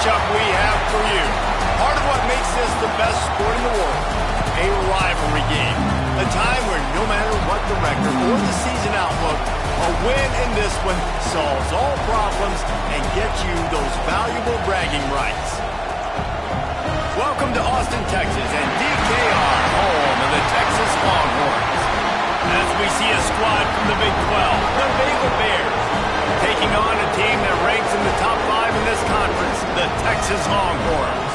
matchup we have for you. Part of what makes this the best sport in the world, a rivalry game. A time where no matter what the record or the season outlook, a win in this one solves all problems and gets you those valuable bragging rights. Welcome to Austin, Texas, and DKR, home of the Texas Longhorns. As we see a squad from the Big 12, the Baylor Bears, taking on a team that ranks in the top 5 in this conference, the Texas Longhorns.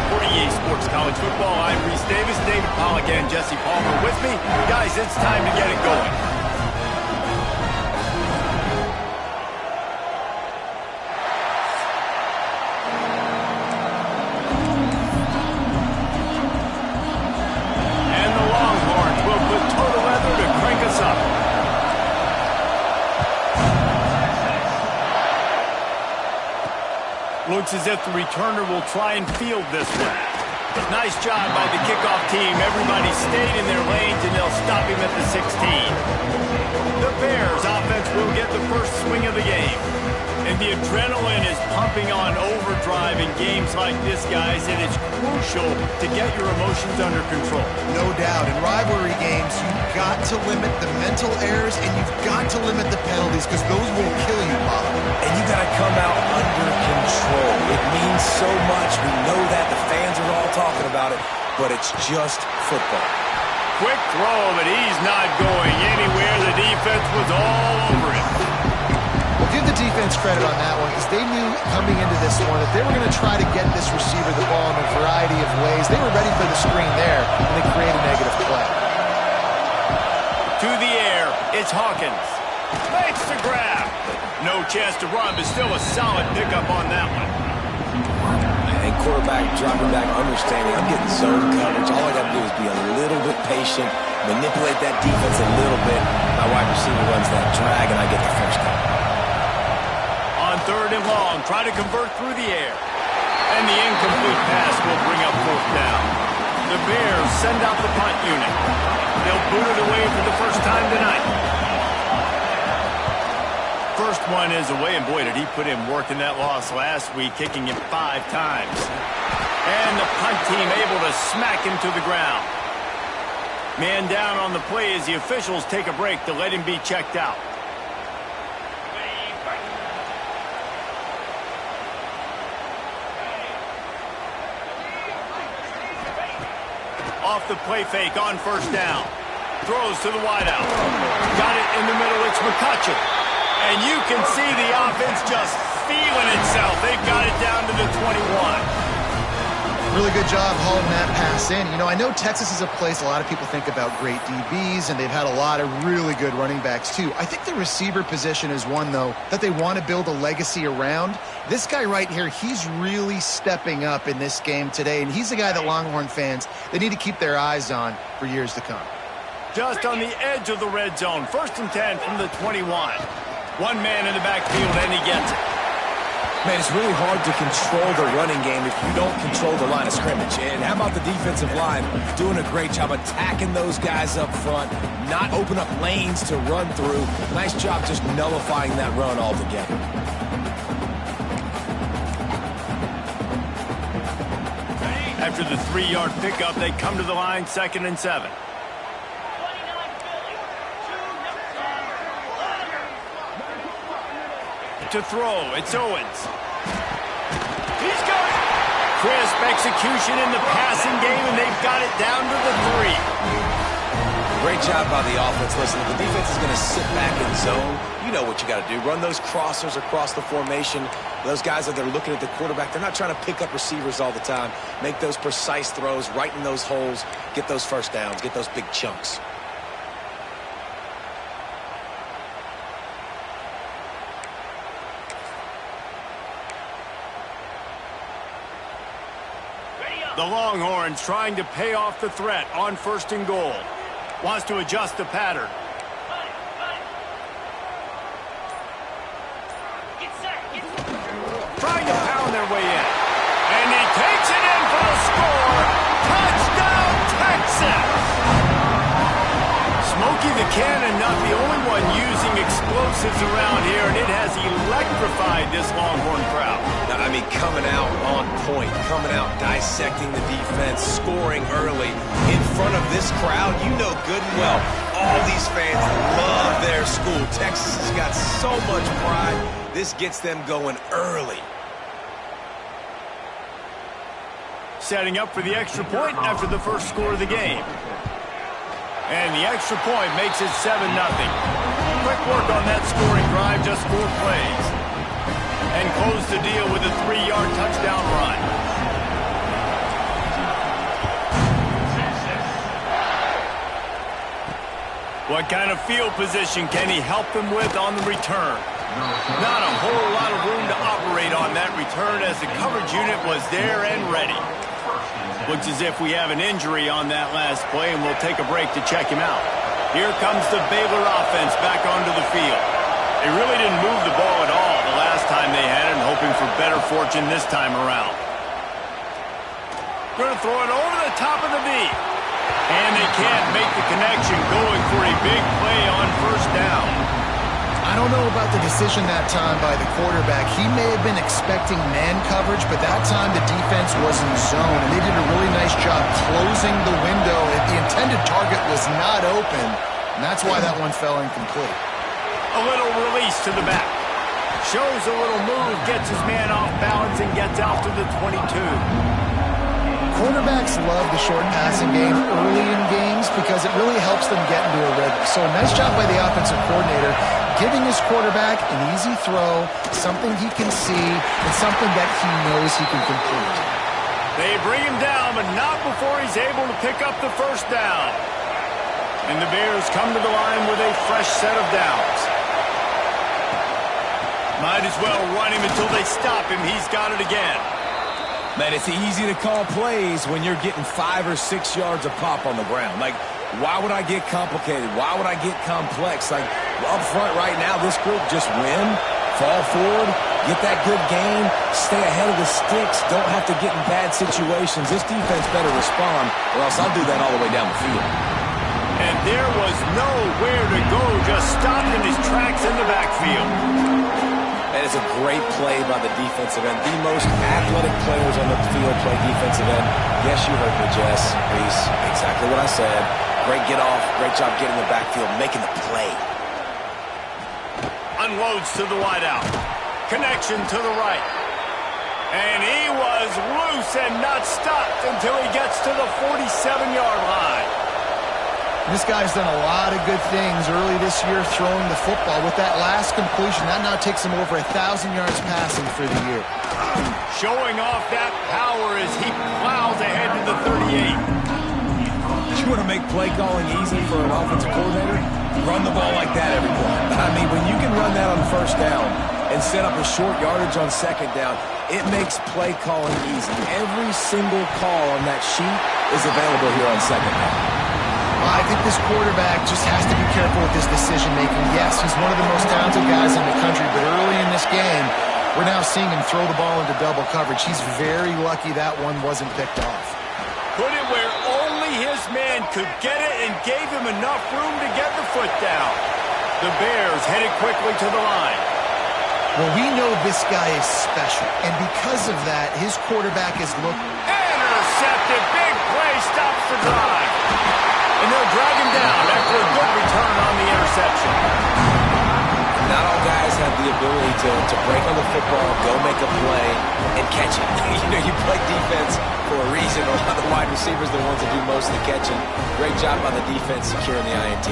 For EA Sports College Football, I'm Reese Davis, David Pollack, and Jesse Palmer with me. Guys, it's time to get it going. And the Longhorns will put total leather to crank us up. Looks as if the returner will try and field this one. Nice job by the kickoff team. Everybody stayed in their lanes, and they'll stop him at the 16. The Bears offense will get the first swing of the game. And the adrenaline is pumping on overdrive in games like this, guys, and it's crucial to get your emotions under control. No doubt. In rivalry games, you've got to limit the mental errors, and you've got to limit the penalties, because those will kill you, Bob. And you got to come out under control. It means so much. We know that. The fans are all talking about it, but it's just football. Quick throw, but he's not going anywhere. The defense was all over him. Well, give the defense credit on that one, because they knew coming into this one that they were going to try to get this receiver the ball in a variety of ways. They were ready for the screen there, and they created a negative play. To the air, it's Hawkins. Makes the grab. No chance to run, but still a solid pickup on that one. And quarterback dropping back, understanding I'm getting zone coverage. All I got to do is be a little bit patient, manipulate that defense a little bit. My wide receiver runs that drag, and I get the first down. On 3rd and long, try to convert through the air. And the incomplete pass will bring up 4th down. The Bears send out the punt unit. They'll boot it away for the first time tonight. First one is away, and boy, did he put in work in that loss last week, kicking him 5 times. And the punt team able to smack him to the ground. Man down on the play as the officials take a break to let him be checked out. Off the play fake on 1st down. Throws to the wideout. Got it in the middle. It's McCutcheon. And you can see the offense just feeling itself. They've got it down to the 21. Really good job hauling that pass in. You know, I know Texas is a place a lot of people think about great DBs, and they've had a lot of really good running backs too. I think the receiver position is one, though, that they want to build a legacy around. This guy right here, he's really stepping up in this game today, and he's the guy that Longhorn fans, they need to keep their eyes on for years to come. Just on the edge of the red zone. 1st and 10 from the 21. One man in the backfield, and he gets it. Man, it's really hard to control the running game if you don't control the line of scrimmage. And how about the defensive line doing a great job attacking those guys up front, not open up lanes to run through. Nice job just nullifying that run altogether. After the 3-yard pickup, they come to the line, 2nd and 7. To throw, it's Owens. He's got it. Crisp execution in the passing game, and they've got it down to the 3. Great job by the offense. Listen, if the defense is going to sit back in zone, you know what you got to do. Run those crossers across the formation. Those guys that are looking at the quarterback, they're not trying to pick up receivers all the time. Make those precise throws right in those holes. Get those first downs. Get those big chunks. The Longhorns trying to pay off the threat on 1st and goal. Wants to adjust the pattern. Trying to pound their way in. And he takes it in for the score. Touchdown, Texas! Smokey the Cannon, not the only one using explosives around here, and it has electrified this Longhorn crowd. I mean, mean, coming out on point, coming out dissecting the defense, scoring early in front of this crowd. You know good and well, all these fans love their school. Texas has got so much pride. This gets them going early. Setting up for the extra point after the first score of the game. And the extra point makes it 7-0. Quick work on that scoring drive, just 4 plays. And close the deal with a 3-yard touchdown run. What kind of field position can he help them with on the return? Not a whole lot of room to operate on that return as the coverage unit was there and ready. Looks as if we have an injury on that last play, and we'll take a break to check him out. Here comes the Baylor offense back onto the field. They really didn't move the ball at all the last time they had it, and hoping for better fortune this time around. Going to throw it over the top of the knee. And they can't make the connection, going for a big play on first down. I don't know about the decision that time by the quarterback. He may have been expecting man coverage, but that time the defense was in zone, and they did a really nice job closing the window. The intended target was not open, and that's why that one fell incomplete. A little release to the back. Shows a little move, gets his man off balance, and gets out to the 22. Quarterbacks love the short passing game early in games because it really helps them get into a rhythm. So a nice job by the offensive coordinator, giving his quarterback an easy throw, something he can see, and something that he knows he can complete. They bring him down, but not before he's able to pick up the first down. And the Bears come to the line with a fresh set of downs. Might as well run him until they stop him. He's got it again. Man, it's easy to call plays when you're getting 5 or 6 yards of pop on the ground. Like, why would I get complicated? Why would I get complex? Like, up front right now, this group just win, fall forward, get that good gain, stay ahead of the sticks, don't have to get in bad situations. This defense better respond, or else I'll do that all the way down the field. And there was nowhere to go, just stopped in his tracks in the backfield. That is a great play by the defensive end. The most athletic players on the field play defensive end. Yes, you heard me, Jess. Reese, exactly what I said. Great get off. Great job getting in the backfield, making the play. Unloads to the wideout. Connection to the right. And he was loose and not stopped until he gets to the 47-yard line. This guy's done a lot of good things early this year throwing the football. With that last completion, that now takes him over 1,000 yards passing for the year. Showing off that power as he plows ahead to the 38. You want to make play calling easy for an offensive coordinator? Run the ball like that every play. I mean, when you can run that on first down and set up a short yardage on second down, it makes play calling easy. Every single call on that sheet is available here on second down. I think this quarterback just has to be careful with his decision-making. Yes, he's one of the most talented guys in the country, but early in this game, we're now seeing him throw the ball into double coverage. He's very lucky that one wasn't picked off. Put it where only his man could get it and gave him enough room to get the foot down. The Bears headed quickly to the line. Well, we know this guy is special, and because of that, his quarterback is looking... Intercepted. Big play stops the drive. And they'll drag him down after a good return on the interception. Not all guys have the ability to break on the football, go make a play, and catch it. You play defense for a reason. A lot of the wide receivers are the ones that do most of the catching. Great job by the defense securing the INT.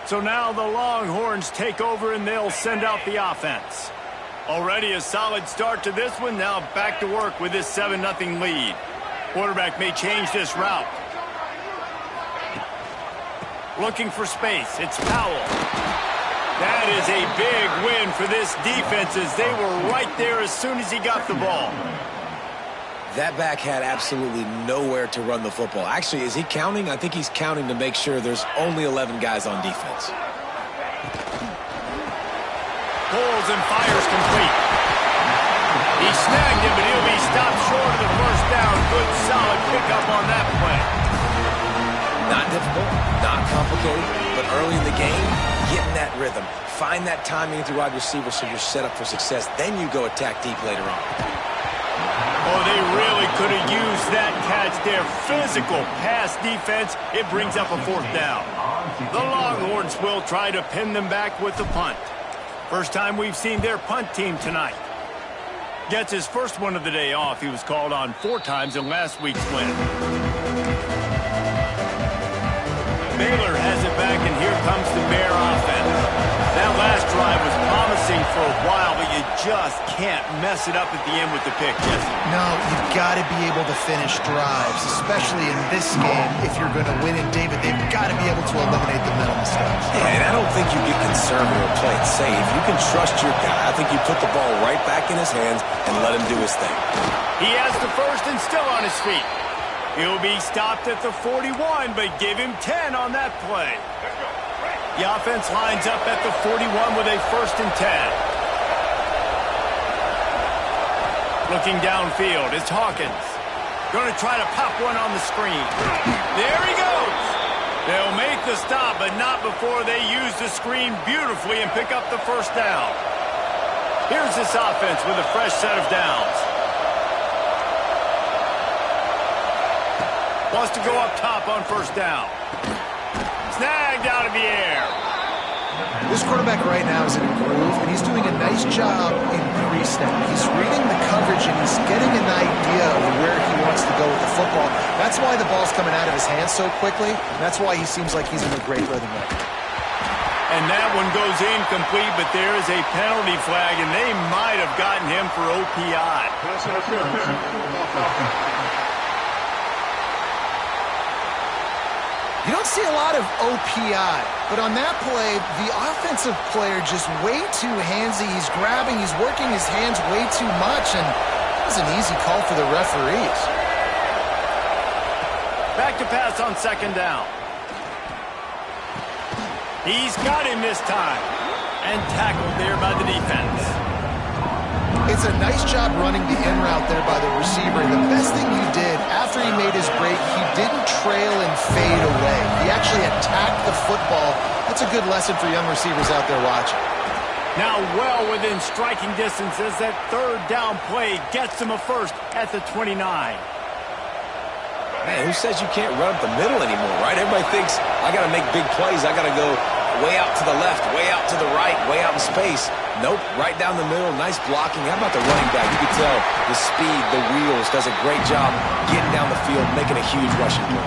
So now the Longhorns take over and they'll send out the offense. Already a solid start to this one. Now back to work with this 7-0 lead. Quarterback may change this route. Looking for space. It's Powell. That is a big win for this defense as they were right there as soon as he got the ball. That back had absolutely nowhere to run the football. Actually, is he counting? I think he's counting to make sure there's only 11 guys on defense. Pulls and fires complete. He snagged him, but he'll be stopped short of the first down. Good, solid pickup on that play. Not difficult, not complicated, but early in the game, get in that rhythm. Find that timing with your wide receiver so you're set up for success. Then you go attack deep later on. Oh, they really could have used that catch there. Physical pass defense. It brings up a fourth down. The Longhorns will try to pin them back with the punt. First time we've seen their punt team tonight. Gets his first one of the day off. He was called on 4 times in last week's win. Baylor has it back, and here comes the Bear offense. That last drive was promising for a while, but you just can't mess it up at the end with the pick, Jesse. No, you've got to be able to finish drives, especially in this game. If you're going to win it, David, they've got to be able to eliminate the mental mistakes. Yeah, and I don't think you get conservative or play it safe. You can trust your guy. I think you put the ball right back in his hands and let him do his thing. He has the first and still on his feet. He'll be stopped at the 41, but give him 10 on that play. The offense lines up at the 41 with a first and 10. Looking downfield, it's Hawkins. Going to try to pop one on the screen. There he goes. They'll make the stop, but not before they use the screen beautifully and pick up the first down. Here's this offense with a fresh set of downs. Wants to go up top on first down. Snagged out of the air. This quarterback right now is in a groove, and he's doing a nice job in pre-snap. He's reading the coverage, and he's getting an idea of where he wants to go with the football. That's why the ball's coming out of his hands so quickly, and that's why he seems like he's in a great rhythm right now. And that one goes incomplete, but there is a penalty flag, and they might have gotten him for OPI. You don't see a lot of OPI, but on that play, the offensive player just way too handsy. He's grabbing, he's working his hands way too much, and it was an easy call for the referees. Back to pass on second down. He's got him this time, and tackled there by the defense. It's a nice job running the in route there by the receiver. The best thing he did after he made his break, he didn't trail and fade away. He actually attacked the football. That's a good lesson for young receivers out there watching. Now well within striking distance as that third down play gets him a first at the 29. Man, who says you can't run up the middle anymore, right? Everybody thinks, I got to make big plays. I got to go way out to the left, way out to the right, way out in space. Nope, right down the middle, nice blocking. How about the running back? You can tell the speed, the wheels, does a great job getting down the field, making a huge rushing play.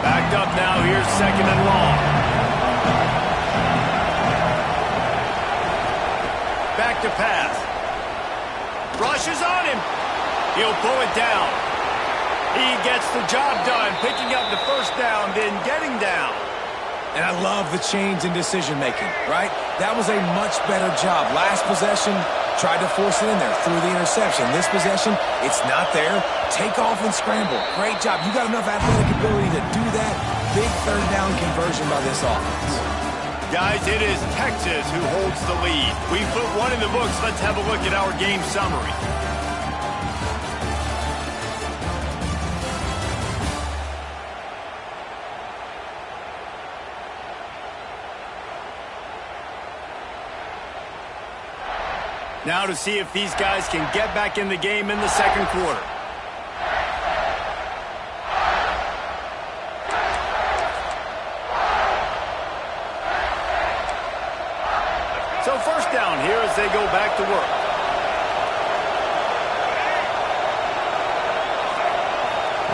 Backed up now, here's second and long. Back to pass. Rushes on him. He'll pull it down. He gets the job done, picking up the first down, then getting down. And I love the change in decision-making, right? That was a much better job. Last possession, tried to force it in there, threw the interception. This possession, it's not there. Take off and scramble. Great job. You got enough athletic ability to do that. Big third down conversion by this offense. Guys, it is Texas who holds the lead. We put one in the books. Let's have a look at our game summary. Now to see if these guys can get back in the game in the second quarter. So first down here as they go back to work.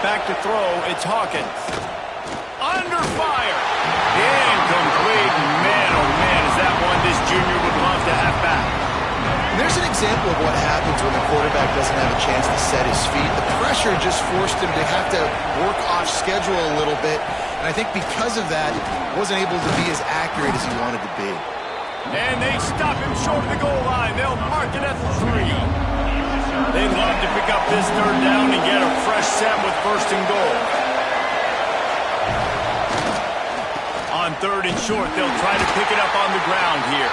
Back to throw, it's Hawkins. Under fire. Incomplete. Man, oh man, is that one this junior would love to have back. And there's an example of what happens when the quarterback doesn't have a chance to set his feet. The pressure just forced him to have to work off schedule a little bit. And I think because of that, he wasn't able to be as accurate as he wanted to be. And they stop him short of the goal line. They'll mark it at the 3. They'd love to pick up this third down and get a fresh set with first and goal. On third and short, they'll try to pick it up on the ground here.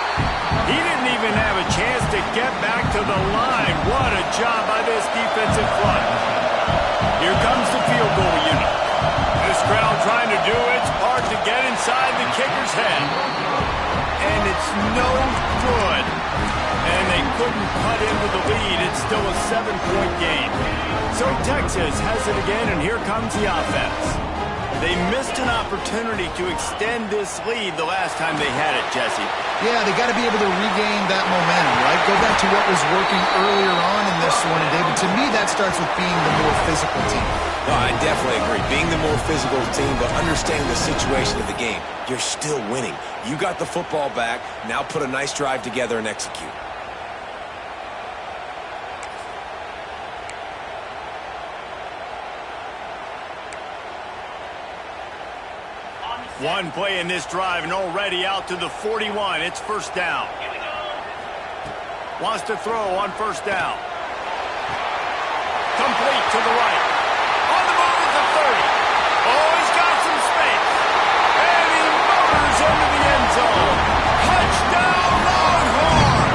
He didn't even have a chance to get back to the line. What a job by this defensive front. Here comes the field goal unit. This crowd trying to do its part to get inside the kicker's head. And it's no good. And they couldn't cut into the lead. It's still a 7-point game. So Texas has it again, and here comes the offense. They missed an opportunity to extend this lead the last time they had it, Jesse. Yeah, they got to be able to regain that momentum, right? Go back to what was working earlier on in this one. And, David, to me, that starts with being the more physical team. Well, I definitely agree. Being the more physical team, but understanding the situation of the game. You're still winning. You got the football back. Now put a nice drive together and execute. One play in this drive and already out to the 41. It's first down. Wants to throw on first down. Complete to the right. On the move at the 30. Oh, he's got some space. And he motors into the end zone. Touchdown, Longhorn!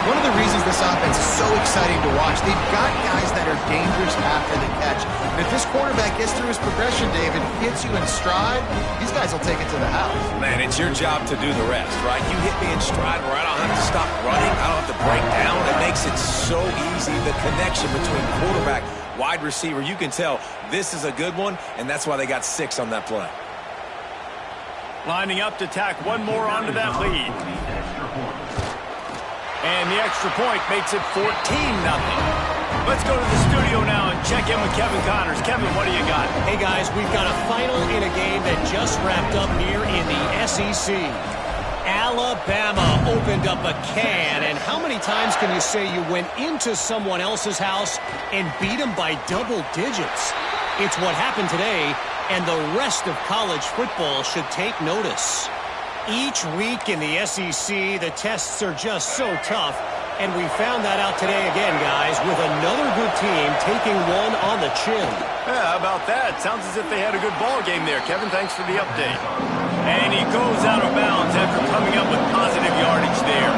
One of the reasons this offense is so exciting to watch, they've got guys that are dangerous after the catch. And if this quarterback gets through his progression, David, hits you in stride, these guys will take it to the house. Man, it's your job to do the rest, right? You hit me in stride where I don't have to stop running. I don't have to break down. It makes it so easy. The connection between quarterback, wide receiver, you can tell this is a good one, and that's why they got 6 on that play. Lining up to tack one more onto that lead. And the extra point makes it 14-0. Let's go to the studio now and check in with Kevin Connors. Kevin, what do you got? Hey, guys, we've got a final in a game that just wrapped up here in the SEC. Alabama opened up a can, and how many times can you say you went into someone else's house and beat them by double digits? It's what happened today, and the rest of college football should take notice. Each week in the SEC, the tests are just so tough, and we found that out today again, guys, with another good team taking one on the chin. Yeah, how about that? Sounds as if they had a good ball game there. Kevin, thanks for the update. And he goes out of bounds after coming up with positive yardage there.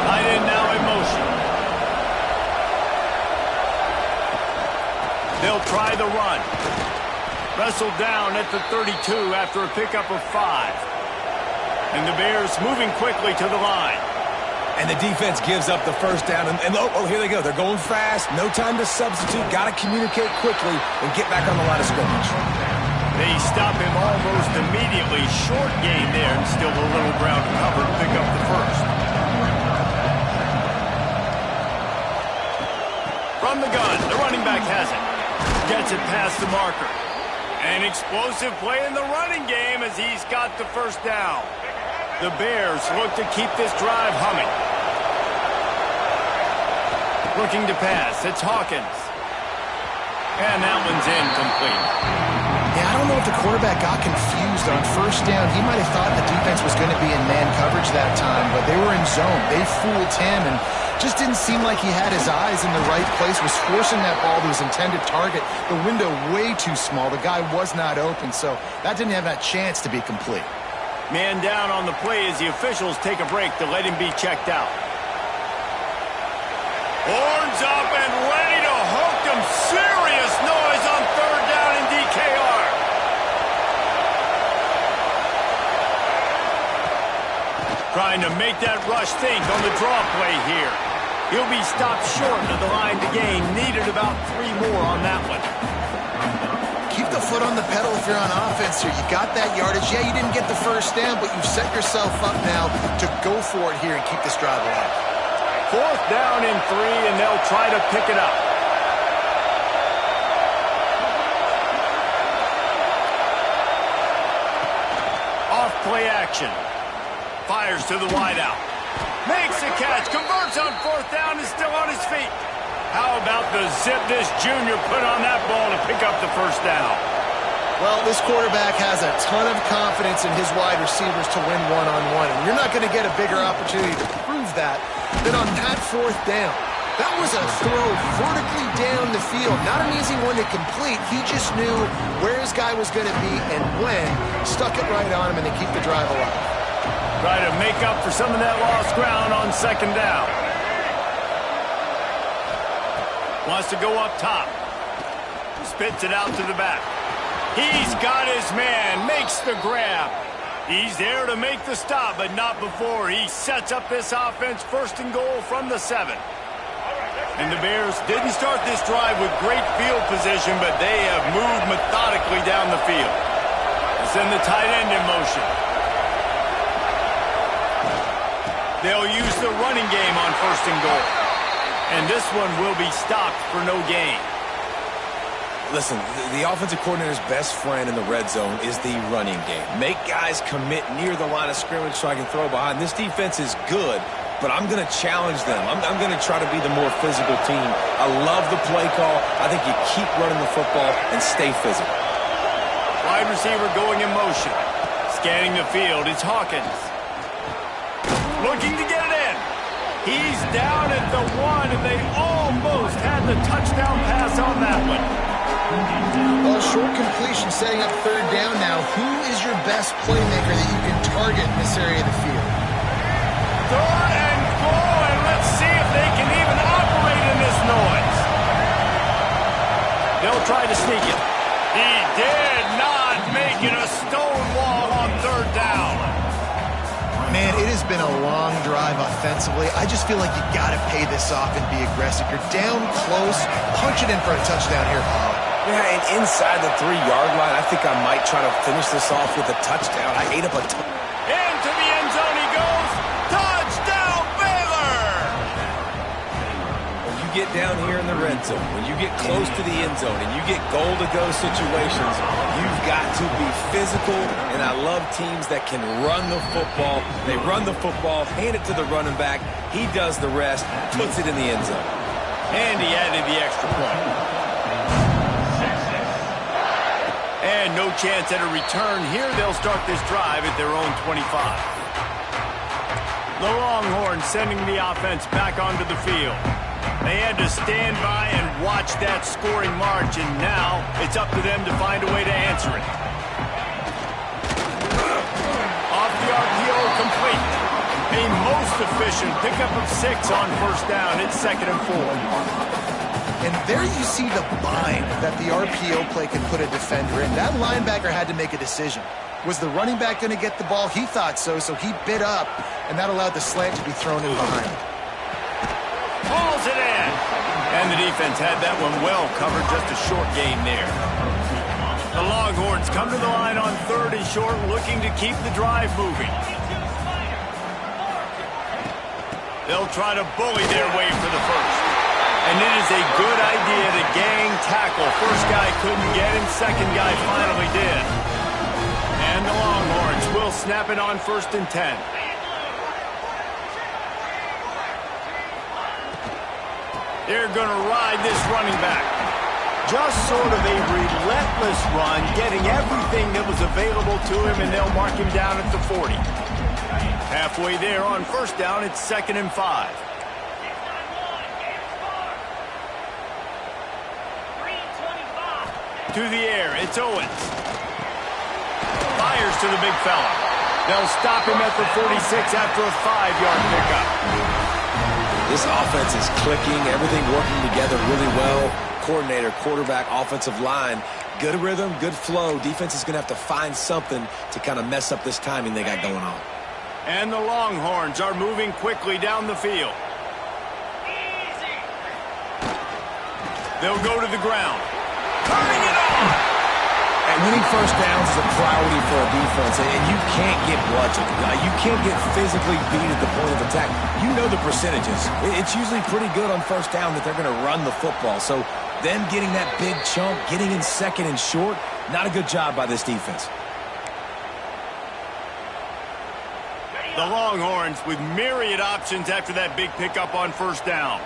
Tight end now in motion. They'll try the run. Wrestled down at the 32 after a pickup of 5. And the Bears moving quickly to the line. And the defense gives up the first down. And here they go. They're going fast. No time to substitute. Got to communicate quickly and get back on the line of scrimmage. They stop him almost immediately. Short gain there and still a little ground to cover to pick up the first. From the gun, the running back has it. Gets it past the marker. An explosive play in the running game as he's got the first down. The Bears look to keep this drive humming. Looking to pass. It's Hawkins. And that one's incomplete. Yeah, I don't know if the quarterback got confused on first down. He might have thought the defense was going to be in man coverage that time, but they were in zone. They fooled him and just didn't seem like he had his eyes in the right place, was forcing that ball to his intended target. The window way too small. The guy was not open, so that didn't have that chance to be complete. Man down on the play as the officials take a break to let him be checked out. Horns up and ready to hook them. Serious noise on third down in DKR. Trying to make that rush think on the draw play here. He'll be stopped short of the line to gain. Needed about 3 more on that one. Keep the foot on the pedal if you're on offense here. You got that yardage. Yeah, you didn't get the first down, but you've set yourself up now to go for it here and keep this drive alive. Fourth down and 3, and they'll try to pick it up. Off play action. Fires to the wideout. Makes the catch. Converts on fourth down and still on his feet. How about the zip this junior put on that ball to pick up the first down? Well, this quarterback has a ton of confidence in his wide receivers to win one-on-one. And you're not going to get a bigger opportunity to prove that than on that fourth down. That was a throw vertically down the field. Not an easy one to complete. He just knew where his guy was going to be and when. Stuck it right on him, and they keep the drive alive. Try to make up for some of that lost ground on second down. Wants to go up top. Spits it out to the back. He's got his man. Makes the grab. He's there to make the stop, but not before. He sets up this offense first and goal from the 7. And the Bears didn't start this drive with great field position, but they have moved methodically down the field. They send the tight end in motion. They'll use the running game on first and goal. And this one will be stopped for no gain. Listen, the offensive coordinator's best friend in the red zone is the running game. Make guys commit near the line of scrimmage so I can throw behind. This defense is good, but I'm going to challenge them. I'm going to try to be the more physical team. I love the play call. I think you keep running the football and stay physical. Wide receiver going in motion. Scanning the field, it's Hawkins. Looking to get it in. He's down at the 1, and they almost had the touchdown pass on that one. Well, short completion setting up third down now. Who is your best playmaker that you can target in this area of the field? Third and goal, and let's see if they can even operate in this noise. They'll try to sneak it. He did not make it a stone wall on third down. Man, it has been a long drive offensively. I just feel like you got to pay this off and be aggressive. You're down close. Punch it in for a touchdown here, Paul. Yeah, and inside the 3-yard line, I think I might try to finish this off with a touchdown. I ate up a ton. Into the end zone he goes. Touchdown, Baylor! When you get down here in the red zone, when you get close to the end zone and you get goal-to-go situations, you've got to be physical, and I love teams that can run the football. They run the football, hand it to the running back. He does the rest, puts it in the end zone. And he added the extra point. And no chance at a return here. They'll start this drive at their own 25. The Longhorns sending the offense back onto the field. They had to stand by and watch that scoring march, and now it's up to them to find a way to answer it. Off the RPO, complete. A most efficient pickup of 6 on first down. It's 2nd and 4. And there you see the bind that the RPO play can put a defender in. That linebacker had to make a decision. Was the running back going to get the ball? He thought so he bit up, and that allowed the slant to be thrown in behind. Hauls it in. And the defense had that one well covered, just a short gain there. The Longhorns come to the line on 3rd and short, looking to keep the drive moving. They'll try to bully their way for the first. And it is a good idea to gang tackle. First guy couldn't get him, second guy finally did. And the Longhorns will snap it on 1st and 10. They're going to ride this running back. Just sort of a relentless run, getting everything that was available to him, and they'll mark him down at the 40. Halfway there on first down, it's 2nd and 5. To the air, it's Owens. Fires to the big fella. They'll stop him at the 46 after a 5-yard pickup. This offense is clicking, everything working together really well. Coordinator, quarterback, offensive line, good rhythm, good flow. Defense is going to have to find something to kind of mess up this timing they got going on. And the Longhorns are moving quickly down the field. They'll go to the ground. Turning it on! And winning first downs is a priority for a defense, and you can't get bludgeoned. You can't get physically beat at the point of attack. You know the percentages. It's usually pretty good on first down that they're going to run the football. So them getting that big chunk, getting in 2nd and short, not a good job by this defense. The Longhorns with myriad options after that big pickup on first down.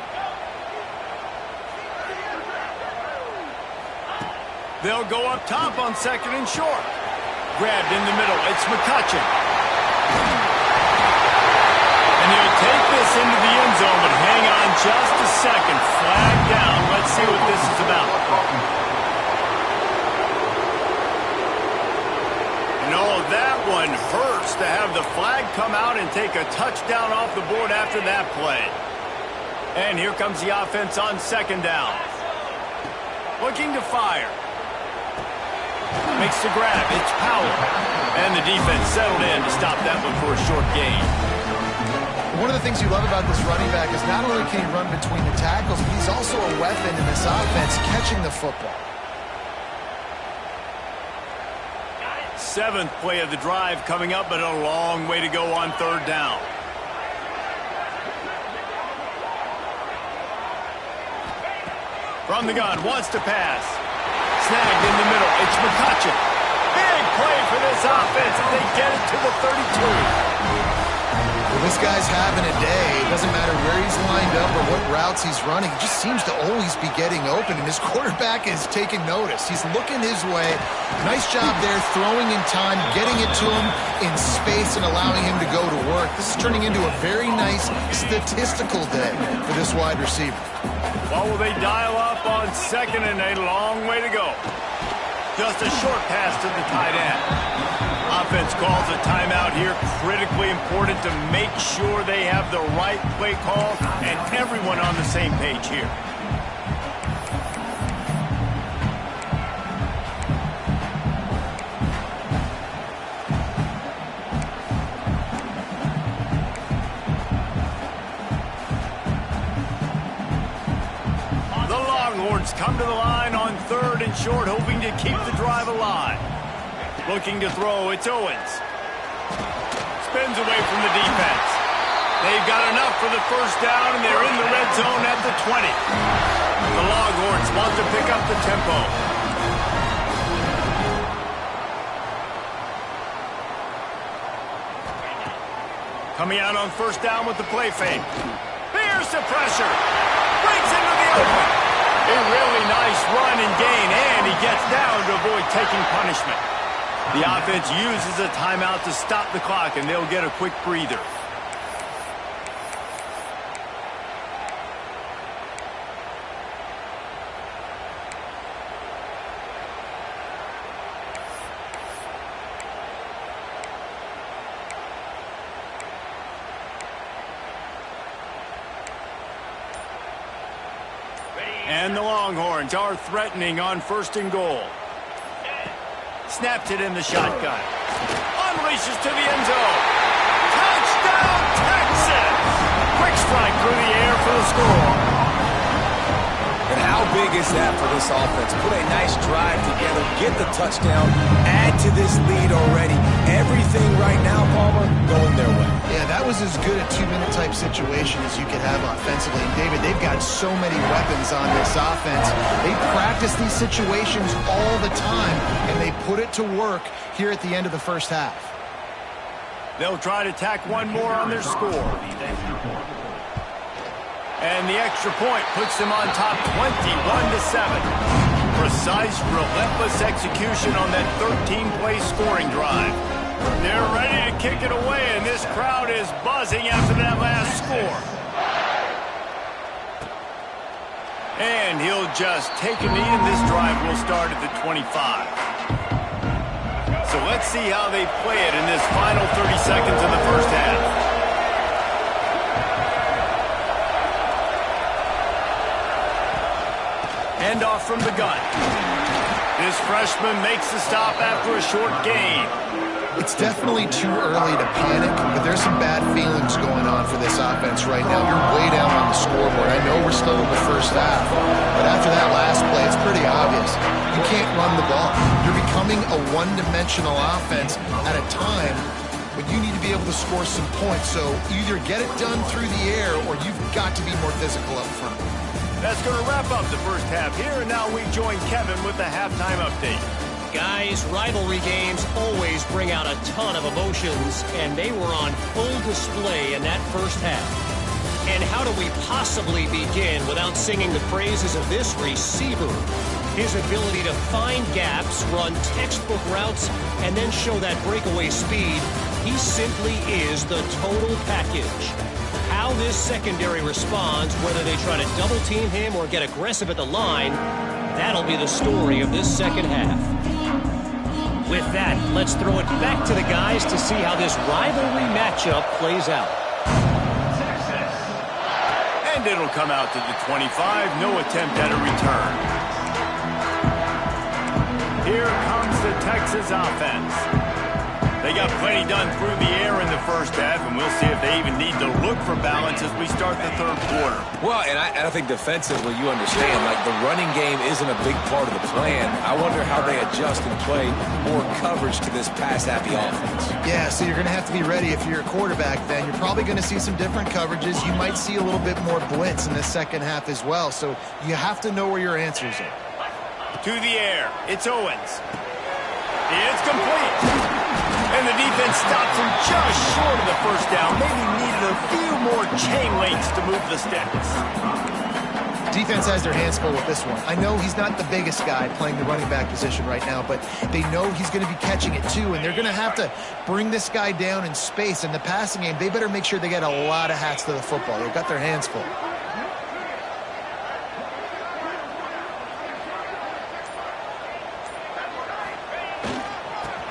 They'll go up top on 2nd and short. Grabbed in the middle. It's McCutcheon. And he'll take this into the end zone, but hang on just a second. Flag down. Let's see what this is about. No, that one hurts to have the flag come out and take a touchdown off the board after that play. And here comes the offense on second down. Looking to fire. Makes the grab. It's Powell. And the defense settled in to stop that one for a short gain. One of the things you love about this running back is not only can he run between the tackles, but he's also a weapon in this offense catching the football. Seventh play of the drive coming up, but a long way to go on third down. From the gun, wants to pass. Snagged in the middle. It's McCutcheon. Big play for this offense as they get it to the 32. Well, this guy's having a day. It doesn't matter where he's lined up or what routes he's running. He just seems to always be getting open, and his quarterback is taking notice. He's looking his way. Nice job there, throwing in time, getting it to him in space and allowing him to go to work. This is turning into a very nice statistical day for this wide receiver. Well, will they dial up on second and a long way to go? Just a short pass to the tight end. Offense calls a timeout here. Critically important to make sure they have the right play call and everyone on the same page here. The Longhorns come to the line on third and short, hoping to keep the drive alive. Looking to throw, it's Owens. Spins away from the defense. They've got enough for the first down, and they're in the red zone at the 20. The Longhorns want to pick up the tempo. Coming out on first down with the play fake. Here's the pressure. Breaks into the open. A really nice run and gain, and he gets down to avoid taking punishment. The offense uses a timeout to stop the clock, and they'll get a quick breather. And the Longhorns are threatening on first and goal. Snaps it in the shotgun. Unleashes to the end zone. Touchdown, Texas! Quick strike through the air for the score. And how big is that for this offense? Put a nice drive together, get the touchdown, add to this lead already. Everything right now, Palmer, going their way. Yeah, that was as good a two-minute type situation as you could have offensively. And David, they've got so many weapons on this offense. They practice these situations all the time, and they put it to work here at the end of the first half. They'll try to tack one more on their score. And the extra point puts them on top 21-7. Precise, relentless execution on that 13-play scoring drive. They're ready to kick it away, and this crowd is buzzing after that last score. And he'll just take a knee, and this drive will start at the 25. So let's see how they play it in this final 30 seconds of the first half. Handoff from the gun. This freshman makes the stop after a short gain. It's definitely too early to panic, but there's some bad feelings going on for this offense right now. You're way down on the scoreboard. I know we're still in the first half, but after that last play, it's pretty obvious. You can't run the ball. You're becoming a one-dimensional offense at a time when you need to be able to score some points. So either get it done through the air or you've got to be more physical up front. That's going to wrap up the first half here, and now we join Kevin with the halftime update. Guys, rivalry games always bring out a ton of emotions, and they were on full display in that first half. And how do we possibly begin without singing the praises of this receiver? His ability to find gaps, run textbook routes, and then show that breakaway speed. He simply is the total package. How this secondary responds, whether they try to double-team him or get aggressive at the line, that'll be the story of this second half. With that, let's throw it back to the guys to see how this rivalry matchup plays out. And it'll come out to the 25. No attempt at a return. Here comes the Texas offense. They got plenty done through the air in the first half, and we'll see if they even need to look for balance as we start the third quarter. Well, and I think defensively, you understand, like the running game isn't a big part of the plan. I wonder how they adjust and play more coverage to this pass-happy offense. Yeah, so you're going to have to be ready if you're a quarterback then. You're probably going to see some different coverages. You might see a little bit more blitz in the second half as well, so you have to know where your answers are. To the air, it's Owens. It's complete. And the defense stops him just short of the first down. Maybe needed a few more chain links to move the sticks. Defense has their hands full with this one. I know he's not the biggest guy playing the running back position right now, but they know he's going to be catching it too, and they're going to have to bring this guy down in space. In the passing game, they better make sure they get a lot of hats to the football. They've got their hands full.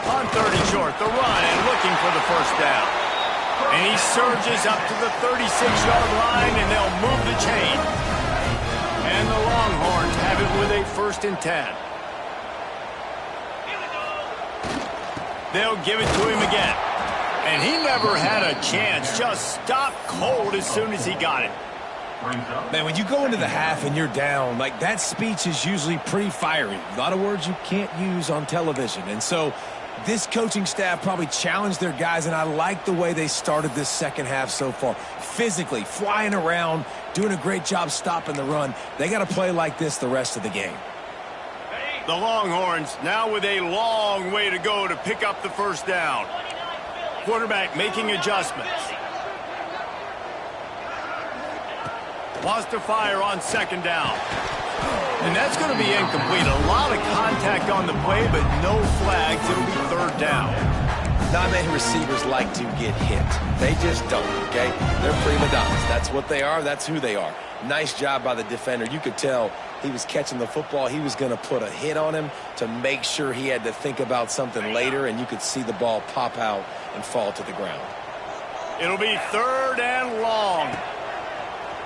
On 30 short, the run, and looking for the first down. And he surges up to the 36-yard line, and they'll move the chain. And the Longhorns have it with a 1st and 10. They'll give it to him again. And he never had a chance. Just stopped cold as soon as he got it. Man, when you go into the half and you're down, like that speech is usually pretty fiery. A lot of words you can't use on television. And so this coaching staff probably challenged their guys, and I like the way they started this second half so far. Physically, flying around, doing a great job stopping the run. They got to play like this the rest of the game. The Longhorns now with a long way to go to pick up the first down. Quarterback making adjustments. Wants to fire on 2nd down. And that's going to be incomplete. A lot of contact on the play, but no flags. It'll be 3rd down. Not many receivers like to get hit. They just don't, okay? They're prima donnas. That's what they are. That's who they are. Nice job by the defender. You could tell he was catching the football. He was going to put a hit on him to make sure he had to think about something later, and you could see the ball pop out and fall to the ground. It'll be 3rd and long.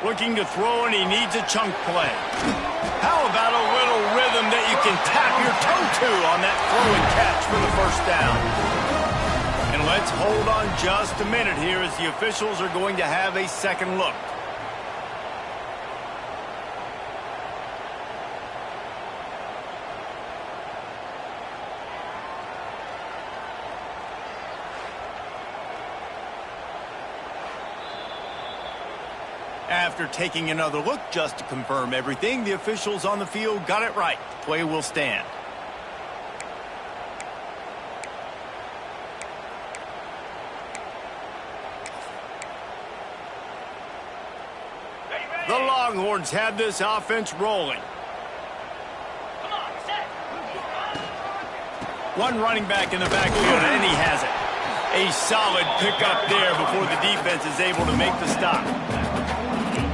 Looking to throw, and he needs a chunk play. How about a little rhythm that you can tap your toe to on that throw and catch for the first down? And let's hold on just a minute here as the officials are going to have a second look. After taking another look just to confirm everything, the officials on the field got it right. Play will stand. The Longhorns have this offense rolling. One running back in the backfield, and he has it. A solid pickup there before the defense is able to make the stop.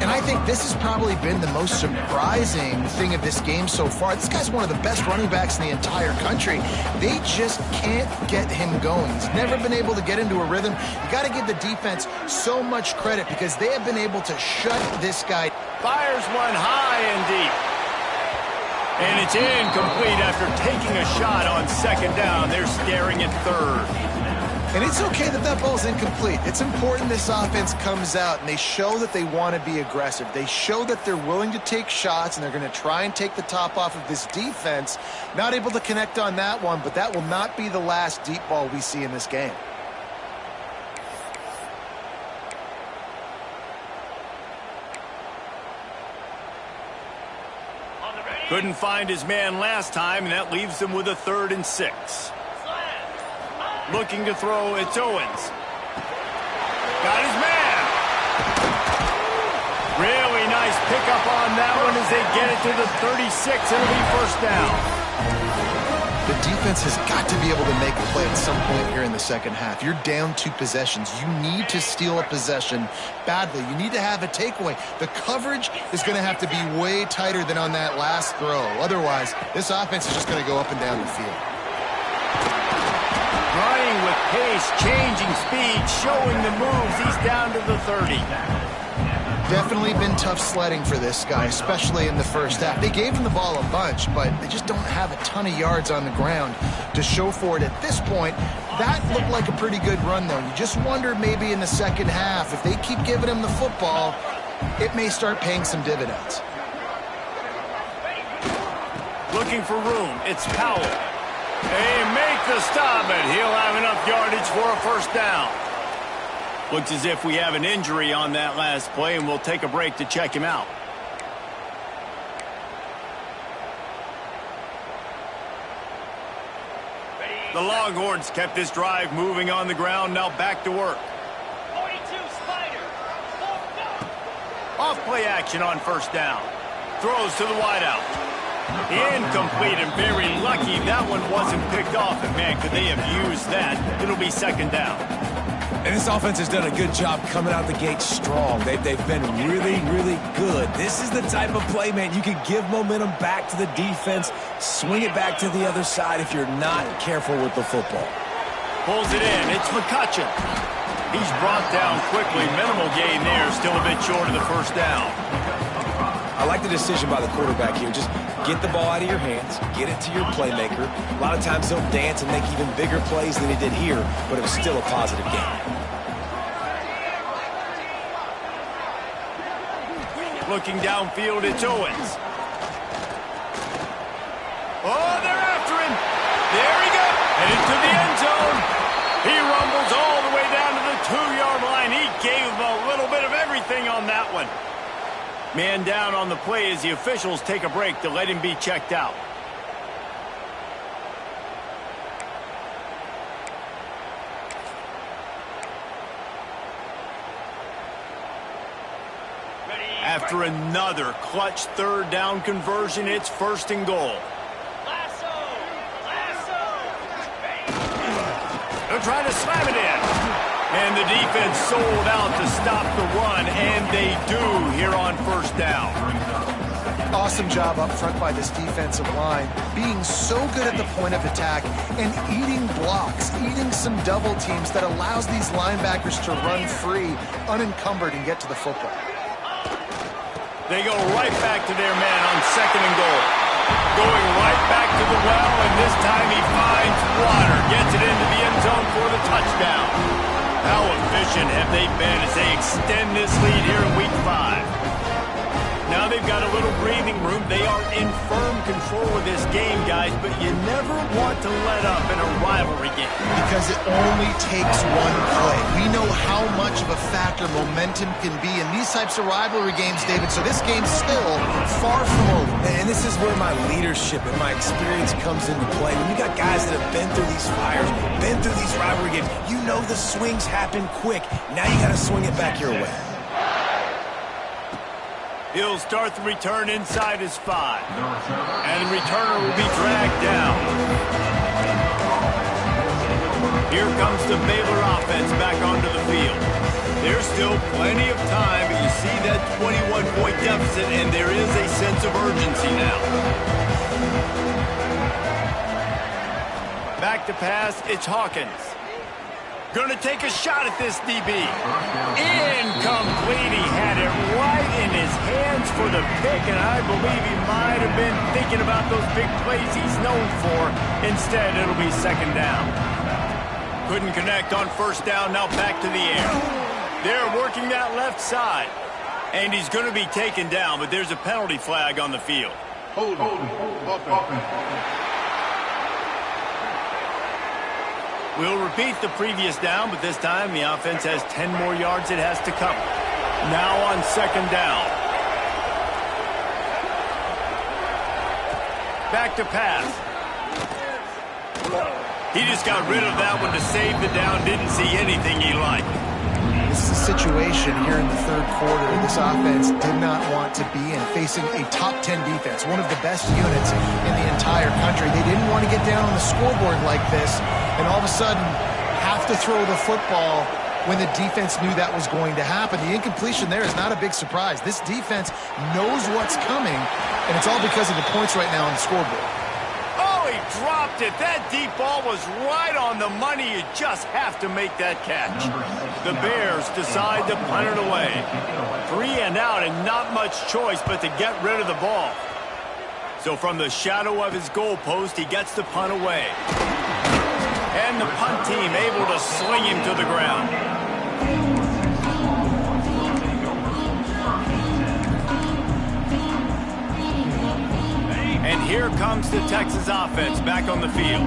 And I think this has probably been the most surprising thing of this game so far. This guy's one of the best running backs in the entire country. They just can't get him going. He's never been able to get into a rhythm. You got to give the defense so much credit because they have been able to shut this guy. Fires one high and deep. And it's incomplete after taking a shot on 2nd down. They're staring at 3rd. And it's okay that that ball's incomplete. It's important this offense comes out and they show that they want to be aggressive. They show that they're willing to take shots and they're going to try and take the top off of this defense. Not able to connect on that one, but that will not be the last deep ball we see in this game. Couldn't find his man last time, and that leaves him with a 3rd and 6. Looking to throw, it's Owens. Got his man. Really nice pickup on that one as they get it to the 36. It'll be 1st down. The defense has got to be able to make a play at some point here in the second half. You're down 2 possessions. You need to steal a possession badly. You need to have a takeaway. The coverage is going to have to be way tighter than on that last throw. Otherwise, this offense is just going to go up and down the field. Running with pace, changing speed, showing the moves. He's down to the 30. Definitely been tough sledding for this guy, especially in the first half. They gave him the ball a bunch, but they just don't have a ton of yards on the ground to show for it at this point. That looked like a pretty good run, though. You just wonder maybe in the second half, if they keep giving him the football, it may start paying some dividends. Looking for room. It's Powell. They make the stop, and he'll have enough yardage for a first down. Looks as if we have an injury on that last play, and we'll take a break to check him out. The Longhorns kept this drive moving on the ground. Now back to work. 42 Spider. Off play action on first down. Throws to the wideout. Incomplete, and very lucky that one wasn't picked off. And man, could they have used that? It'll be second down. And this offense has done a good job coming out the gate strong. They've been really, really good. This is the type of play, man, you can give momentum back to the defense, swing it back to the other side if you're not careful with the football. Pulls it in. It's McCutcheon. He's brought down quickly. Minimal gain there. Still a bit short of the first down. I like the decision by the quarterback here. Just get the ball out of your hands, get it to your playmaker. A lot of times he'll dance and make even bigger plays than he did here, but it was still a positive game. Looking downfield, it's Owens. Oh, they're after him. There he goes. Headed to the end zone. He rumbles all the way down to the 2-yard line. He gave him a little bit of everything on that one. Man down on the play as the officials take a break to let him be checked out. After another clutch third down conversion, it's first and goal. Lasso. They're trying to slam it in. And the defense sold out to stop the run, and they do here on first down. Awesome job up front by this defensive line, being so good at the point of attack and eating blocks, eating some double teams that allows these linebackers to run free, unencumbered, and get to the football. They go right back to their man on second and goal. Going right back to the well, and this time he finds water. Gets it into the end zone for the touchdown. How efficient have they been as they extend this lead here in Week 5? Now they've got a little breathing room. They are in firm control of this game, guys, but you never want to let up in a rivalry game. Because it only takes one play. We know how much of a factor momentum can be in these types of rivalry games, David, so this game's still far from over. And this is where my leadership and my experience comes into play. When you got guys that have been through these fires, been through these rivalry games, you know the swings happen quick. Now you got to swing it back your way. He'll start the return inside his 5. And the returner will be dragged down. Here comes the Baylor offense back onto the field. There's still plenty of time, but you see that 21-point deficit, and there is a sense of urgency now. Back to pass, it's Hawkins. Going to take a shot at this DB. Incomplete. He had it right in his hands for the pick, and I believe he might have been thinking about those big plays he's known for. Instead, it'll be second down. Couldn't connect on first down. Now back to the air. They're working that left side. And he's going to be taken down, but there's a penalty flag on the field. Hold on. We'll repeat the previous down, but this time the offense has 10 more yards it has to cover. Now on second down. Back to pass. He just got rid of that one to save the down. Didn't see anything he liked. The this is a situation here in the third quarter this offense did not want to be in, facing a top 10 defense, one of the best units in the entire country. They didn't want to get down on the scoreboard like this and all of a sudden have to throw the football when the defense knew that was going to happen. The incompletion there is not a big surprise. This defense knows what's coming, and it's all because of the points right now on the scoreboard. He dropped it. That deep ball was right on the money. You just have to make that catch. The Bears decide to punt it away. 3 and out and not much choice but to get rid of the ball. So from the shadow of his goalpost, he gets the punt away. And the punt team able to sling him to the ground. And here comes the Texas offense back on the field.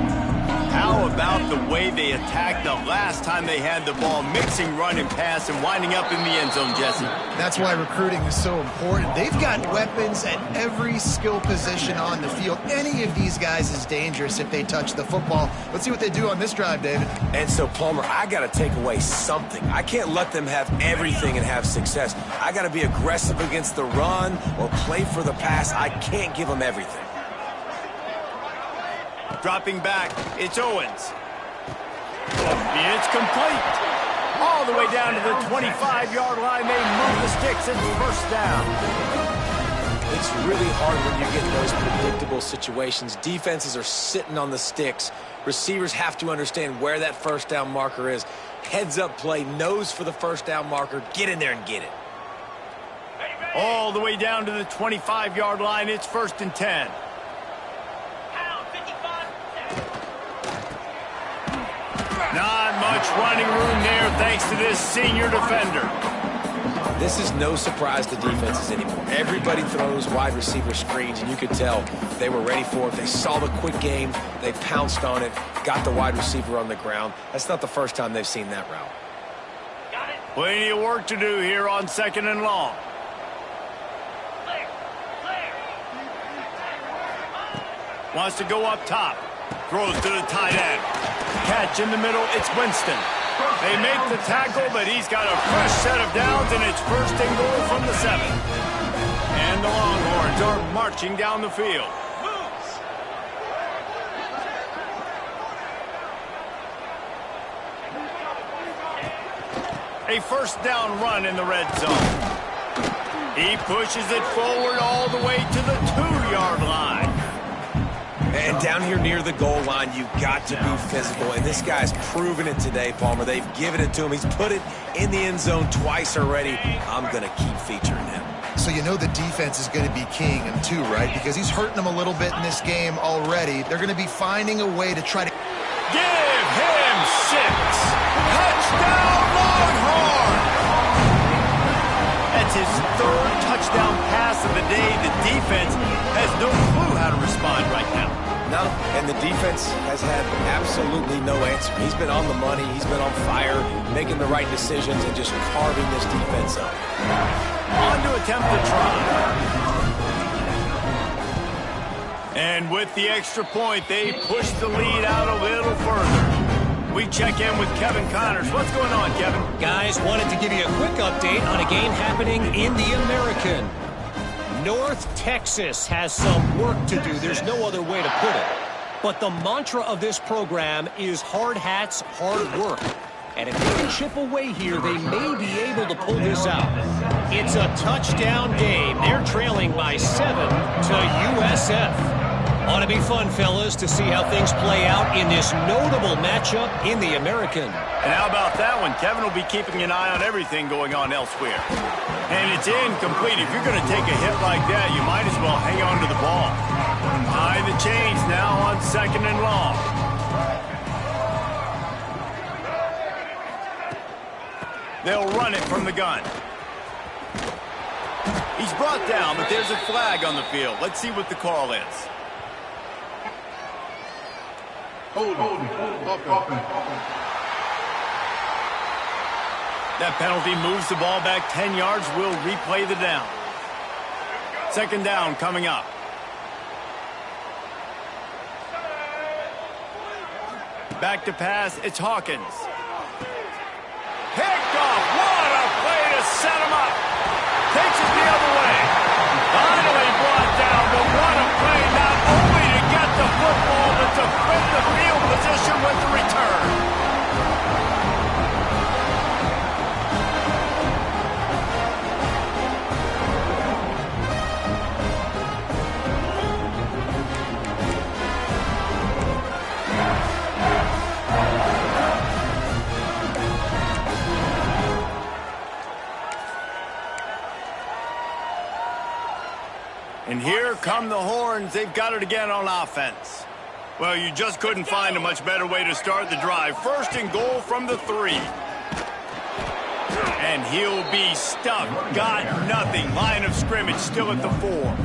How about the way they attacked the last time they had the ball, mixing run and pass and winding up in the end zone, Jesse? That's why recruiting is so important. They've got weapons at every skill position on the field. Any of these guys is dangerous if they touch the football. Let's see what they do on this drive, David. And so, Palmer, I got to take away something. I can't let them have everything and have success. I got to be aggressive against the run or play for the pass. I can't give them everything. Dropping back, it's Owens. It's complete. All the way down to the 25-yard line. They move the sticks. It's first down. It's really hard when you get in those predictable situations. Defenses are sitting on the sticks. Receivers have to understand where that first down marker is. Heads up play, nose for the first down marker. Get in there and get it. All the way down to the 25-yard line. It's 1st and 10. Not much running room there thanks to this senior defender. This is no surprise to defenses anymore. Everybody throws wide receiver screens, and you could tell they were ready for it. They saw the quick game. They pounced on it, got the wide receiver on the ground. That's not the first time they've seen that route. Got it. Plenty of work to do here on 2nd and long. Clear. Clear. Wants to go up top. Throws to the tight end. Catch in the middle, it's Winston. They make the tackle, but he's got a fresh set of downs, and it's 1st and goal from the 7. And the Longhorns are marching down the field. A first down run in the red zone. He pushes it forward all the way to the 2-yard line. And down here near the goal line, you've got to be physical. And this guy's proven it today, Palmer. They've given it to him. He's put it in the end zone twice already. I'm going to keep featuring him. So you know the defense is going to be keying him too, right? Because he's hurting them a little bit in this game already. They're going to be finding a way to try to... Give him 6. Touchdown, Longhorn! That's his 3rd touchdown pass of the day. The defense has no clue how to respond right now. No, and the defense has had absolutely no answer. He's been on the money. He's been on fire, making the right decisions and just carving this defense up. On to attempt to try. And with the extra point, they push the lead out a little further. We check in with Kevin Connors. What's going on, Kevin? Guys, wanted to give you a quick update on a game happening in the American. North Texas has some work to do. There's no other way to put it. But the mantra of this program is hard hats, hard work. And if they can chip away here, they may be able to pull this out. It's a touchdown game. They're trailing by 7 to USF. Ought to be fun, fellas, to see how things play out in this notable matchup in the American. And how about that one? Kevin will be keeping an eye on everything going on elsewhere. And it's incomplete. If you're going to take a hit like that, you might as well hang on to the ball. Behind the chains now on 2nd and long. They'll run it from the gun. He's brought down, but there's a flag on the field. Let's see what the call is. That penalty moves the ball back 10 yards. We'll replay the down. 2nd down coming up. Back to pass, it's Hawkins. Picked off, what Longhorns, they've got it again on offense. Well, you just couldn't find a much better way to start the drive. First and goal from the 3. And he'll be stuck. Got nothing. Line of scrimmage still at the 4.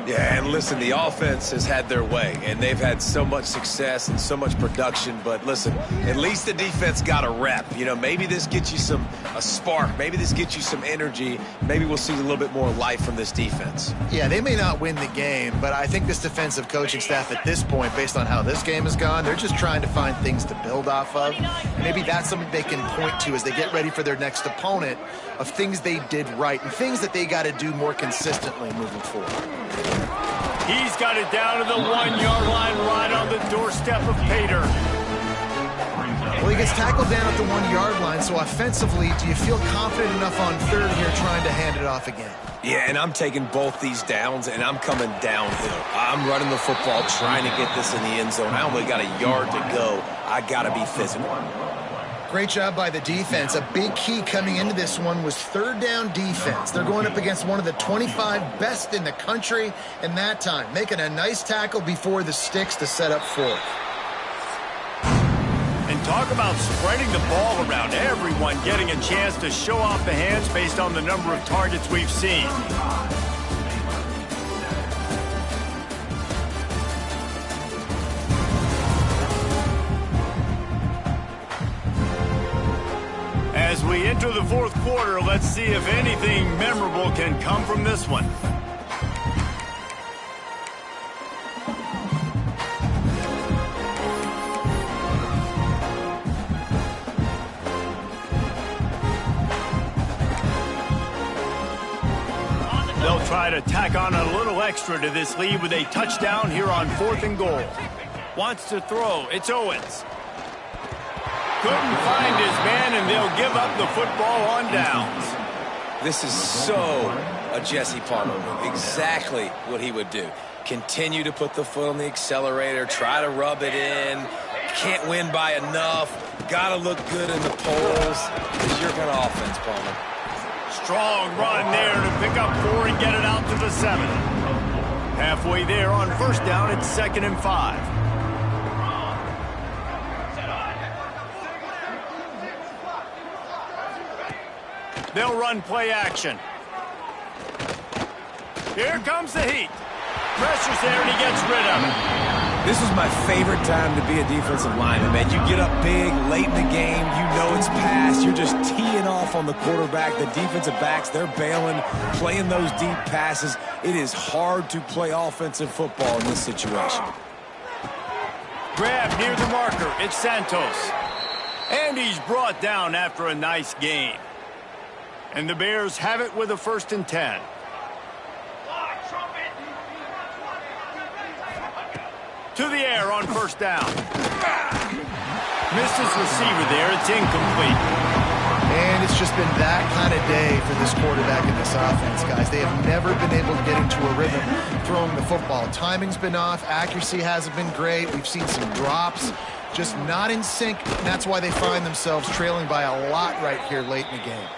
Yeah, and listen, the offense has had their way, and they've had so much success and so much production. But listen, at least the defense got a rep. You know, maybe this gets you a spark. Maybe this gets you some energy. Maybe we'll see a little bit more life from this defense. Yeah, they may not win the game, but I think this defensive coaching staff at this point, based on how this game has gone, they're just trying to find things to build off of. Maybe that's something they can point to as they get ready for their next opponent, of things they did right and things that they got to do more consistently moving forward. He's got it down to the 1-yard line right on the doorstep of Pater. Well, he gets tackled down at the 1-yard line, so offensively, do you feel confident enough on third here trying to hand it off again? Yeah, and I'm taking both these downs, and I'm coming downhill. I'm running the football, trying to get this in the end zone. I only got a yard to go. I got to be physical. Great job by the defense. A big key coming into this one was third down defense. They're going up against one of the 25 best in the country in that time, making a nice tackle before the sticks to set up fourth. And talk about spreading the ball around. Everyone getting a chance to show off the hands based on the number of targets we've seen. As we enter the fourth quarter, let's see if anything memorable can come from this one. They'll try to tack on a little extra to this lead with a touchdown here on 4th and goal. Wants to throw. It's Owens. Couldn't find his man, and they'll give up the football on downs. This is so a Jesse Palmer move. Exactly what he would do. Continue to put the foot on the accelerator, try to rub it in. Can't win by enough. Got to look good in the polls. This is your kind of offense, Palmer. Strong run there to pick up 4 and get it out to the 7. Halfway there on first down, it's 2nd and 5. They'll run play action. Here comes the heat. Pressure's there, and he gets rid of it. This is my favorite time to be a defensive lineman, man. You get up big, late in the game, you know it's past. You're just teeing off on the quarterback. The defensive backs, they're bailing, playing those deep passes. It is hard to play offensive football in this situation. Grab near the marker. It's Santos. And he's brought down after a nice gain. And the Bears have it with a 1st and 10. To the air on first down. Misses receiver there. It's incomplete. And it's just been that kind of day for this quarterback in this offense, guys. They have never been able to get into a rhythm throwing the football. Timing's been off. Accuracy hasn't been great. We've seen some drops. Just not in sync. And that's why they find themselves trailing by a lot right here late in the game.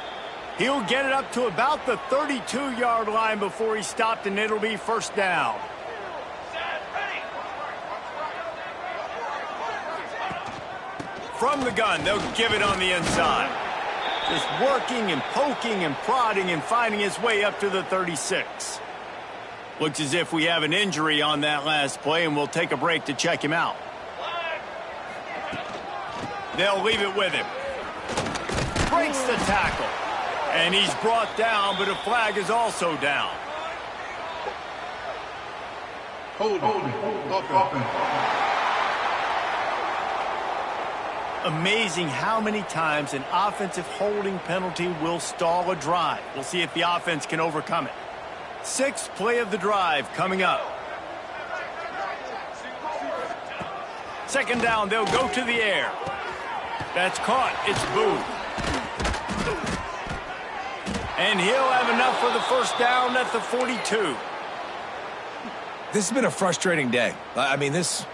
He'll get it up to about the 32-yard line before he stopped, and it'll be first down. From the gun, they'll give it on the inside. Just working and poking and prodding and finding his way up to the 36. Looks as if we have an injury on that last play, and we'll take a break to check him out. They'll leave it with him. Breaks the tackle. And he's brought down, but a flag is also down. Amazing how many times an offensive holding penalty will stall a drive. We'll see if the offense can overcome it. 6th play of the drive coming up. 2nd down, they'll go to the air. That's caught. It's Booth. And he'll have enough for the first down at the 42. This has been a frustrating day. I mean, this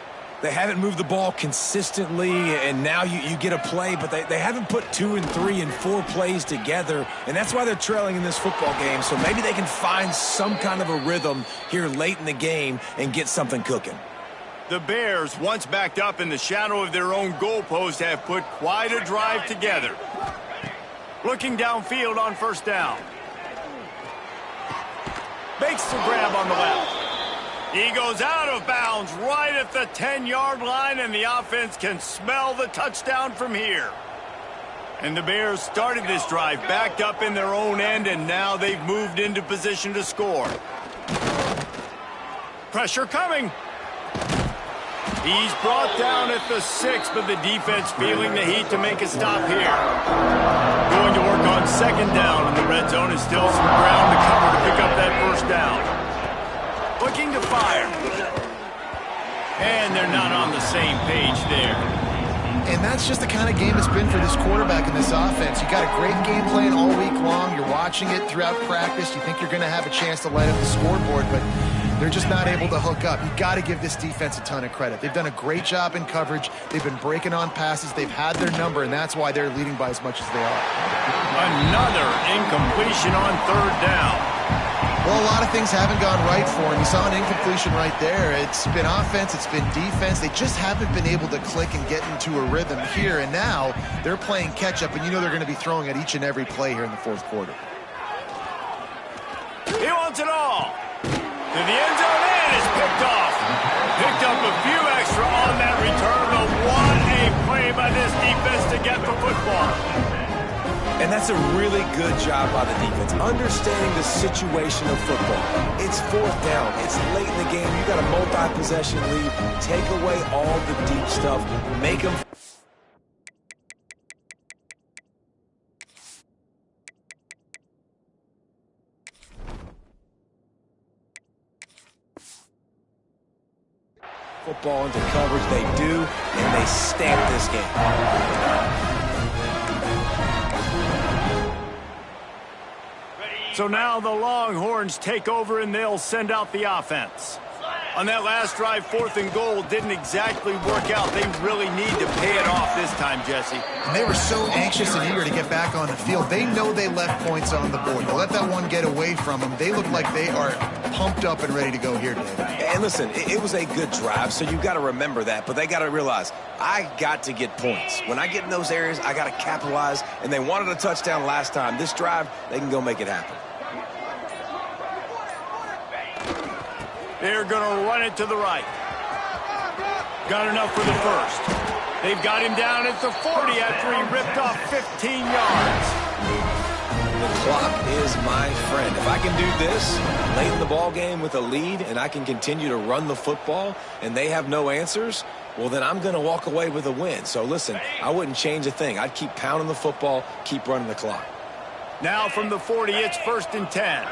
They haven't moved the ball consistently, and now you get a play, but they haven't put 2 and 3 and 4 plays together, and that's why they're trailing in this football game. So maybe they can find some kind of a rhythm here late in the game and get something cooking. The Bears, once backed up in the shadow of their own goalpost, have put quite a drive together. Looking downfield on first down. Makes the grab on the left. He goes out of bounds right at the 10-yard line, and the offense can smell the touchdown from here. And the Bears started this drive backed up in their own end, and now they've moved into position to score. Pressure coming. He's brought down at the 6, but the defense feeling the heat to make a stop here. Going to work on second down in the red zone, and still some ground to cover to pick up that first down. Looking to fire. And they're not on the same page there. And that's just the kind of game it's been for this quarterback in this offense. You got a great game plan all week long. You're watching it throughout practice. You think you're going to have a chance to light up the scoreboard, but they're just not able to hook up. You got to give this defense a ton of credit. They've done a great job in coverage. They've been breaking on passes. They've had their number, and that's why they're leading by as much as they are. Another incompletion on third down. Well, a lot of things haven't gone right for him. You saw an incompletion right there. It's been offense, it's been defense. They just haven't been able to click and get into a rhythm here, and now they're playing catch-up, and you know they're going to be throwing at each and every play here in the fourth quarter. He wants it all. To the end zone, and is picked off. Picked up a few extra on that return, but what a play by this defense to get the football. And that's a really good job by the defense, understanding the situation of football. It's fourth down. It's late in the game. You got a multi-possession lead. Take away all the deep stuff. Make them... football into coverage. They do, and they stamp this game. So now the Longhorns take over, and they'll send out the offense. On that last drive, 4th and goal didn't exactly work out. They really need to pay it off this time, Jesse. And they were so anxious and eager to get back on the field. They know they left points on the board. They let that one get away from them. They look like they are pumped up and ready to go here today. And listen, it was a good drive, so you've got to remember that. But they got to realize, I got to get points. When I get in those areas, I got to capitalize. And they wanted a touchdown last time. This drive, they can go make it happen. They're going to run it to the right. Got enough for the first. They've got him down at the 40 after he ripped off 15 yards. The clock is my friend. If I can do this late in the ball game with a lead and I can continue to run the football and they have no answers, well, then I'm going to walk away with a win. So, listen, I wouldn't change a thing. I'd keep pounding the football, keep running the clock. Now from the 40, it's 1st and 10.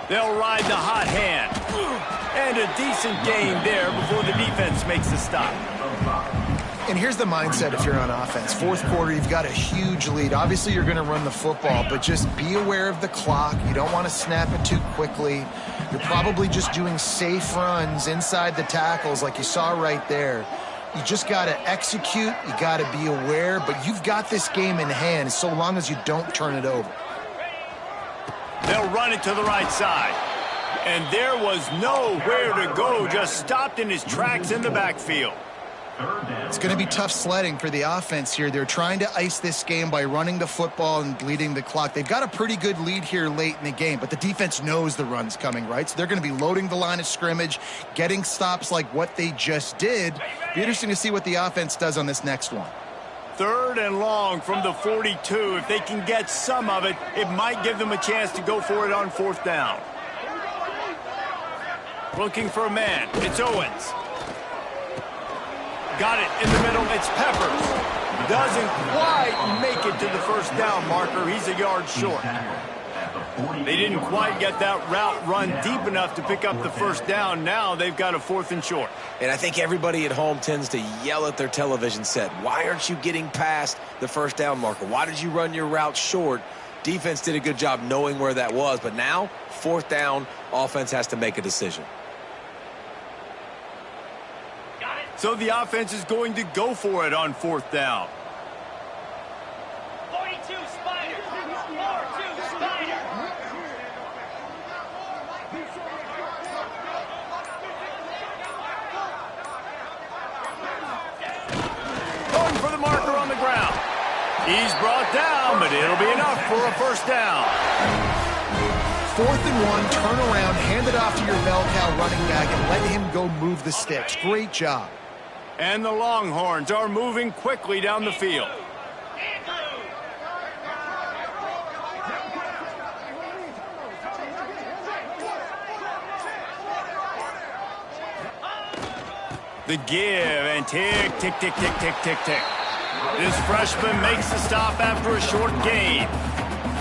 They'll ride the hot hand. And a decent gain there before the defense makes the stop. And here's the mindset if you're on offense. Fourth quarter, you've got a huge lead. Obviously, you're going to run the football, but just be aware of the clock. You don't want to snap it too quickly. You're probably just doing safe runs inside the tackles like you saw right there. You just got to execute. You got to be aware, but you've got this game in hand so long as you don't turn it over. They'll run it to the right side. And there was nowhere to go, just stopped in his tracks in the backfield. It's going to be tough sledding for the offense here. They're trying to ice this game by running the football and leading the clock. They've got a pretty good lead here late in the game, but the defense knows the run's coming, right? So they're going to be loading the line of scrimmage, getting stops like what they just did. Be interesting to see what the offense does on this next one. 3rd and long from the 42. If they can get some of it, it might give them a chance to go for it on 4th down. Looking for a man. It's Owens. Got it in the middle. It's Peppers. Doesn't quite make it to the first down marker. He's a yard short. They didn't quite get that route run deep enough to pick up the first down. Now they've got a 4th and short. And I think everybody at home tends to yell at their television set, why aren't you getting past the first down marker? Why did you run your route short? Defense did a good job knowing where that was, but now 4th down, offense has to make a decision. So the offense is going to go for it on 4th down. 42 Spider. 4-2 Spider. Going for the marker on the ground. He's brought down, but it'll be enough for a first down. 4th and 1, turn around, hand it off to your bell cow running back, and let him go move the sticks. Great job. And the Longhorns are moving quickly down the field. The give and tick, tick, tick, tick, tick, tick, tick. This freshman makes the stop after a short gain.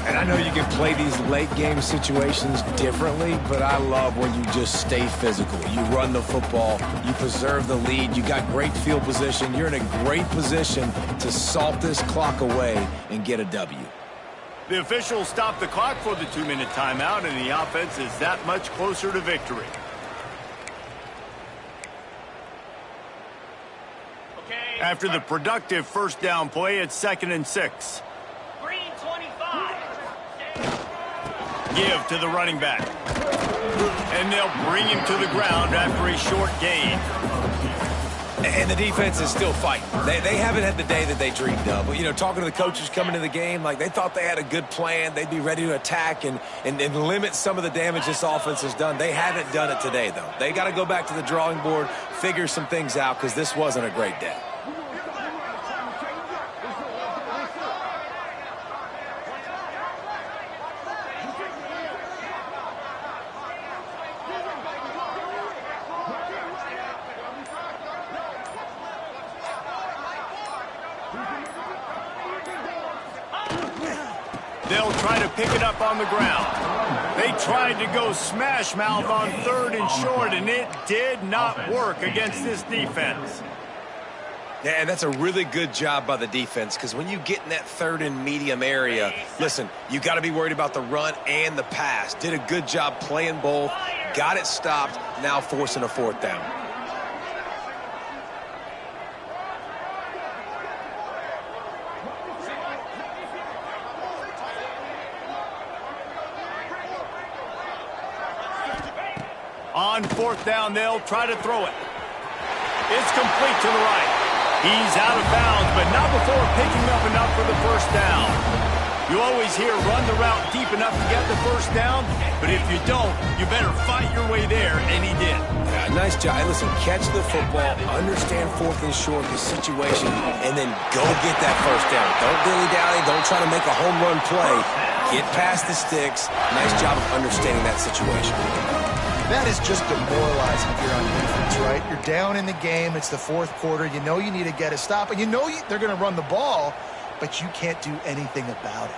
And I know you can play these late game situations differently, but I love when you just stay physical. You run the football, you preserve the lead, you got great field position. You're in a great position to salt this clock away and get a W. The officials stop the clock for the 2-minute timeout, and the offense is that much closer to victory. After the productive first down play, it's 2nd and 6. Green 25. Give to the running back. And they'll bring him to the ground after a short gain. And the defense is still fighting. They haven't had the day that they dreamed of. But, you know, talking to the coaches coming to the game, like they thought they had a good plan. They'd be ready to attack and limit some of the damage this offense has done. They haven't done it today, though. They got to go back to the drawing board, figure some things out, because this wasn't a great day. They'll try to pick it up on the ground. They tried to go smash mouth on 3rd and short, and it did not work against this defense. Yeah, and that's a really good job by the defense, because when you get in that 3rd and medium area, listen, you got to be worried about the run and the pass. Did a good job playing both, got it stopped, now forcing a 4th down. On 4th down, they'll try to throw it. It's complete to the right. He's out of bounds, but not before picking up enough for the first down. You always hear run the route deep enough to get the first down, but if you don't, you better fight your way there, and he did. Yeah, nice job. Hey, listen, catch the football, understand 4th and short, the situation, and then go get that first down. Don't dilly-dally. Don't try to make a home run play. Get past the sticks. Nice job of understanding that situation. That is just demoralizing if you're on defense, right? You're down in the game. It's the 4th quarter. You know you need to get a stop, and you know they're going to run the ball, but you can't do anything about it.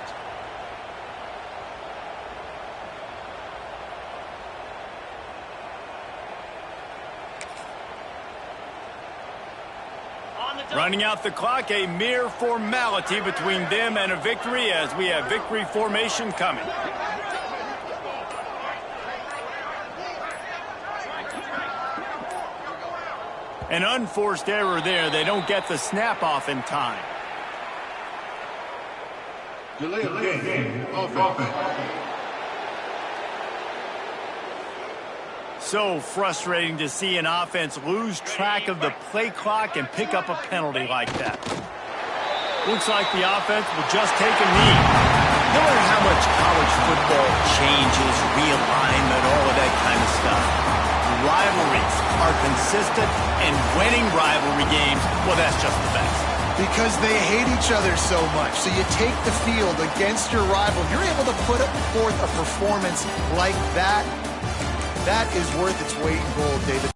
Running out the clock, a mere formality between them and a victory as we have victory formation coming. An unforced error there. They don't get the snap off in time. Delay of game. Offense. So frustrating to see an offense lose track of the play clock and pick up a penalty like that. Looks like the offense will just take a knee. No matter how much college football changes, realignment, all of that kind of stuff, rivalries are consistent, and winning rivalry games, well, that's just the best. Because they hate each other so much. So you take the field against your rival. You're able to put forth a performance like that. That is worth its weight in gold, David.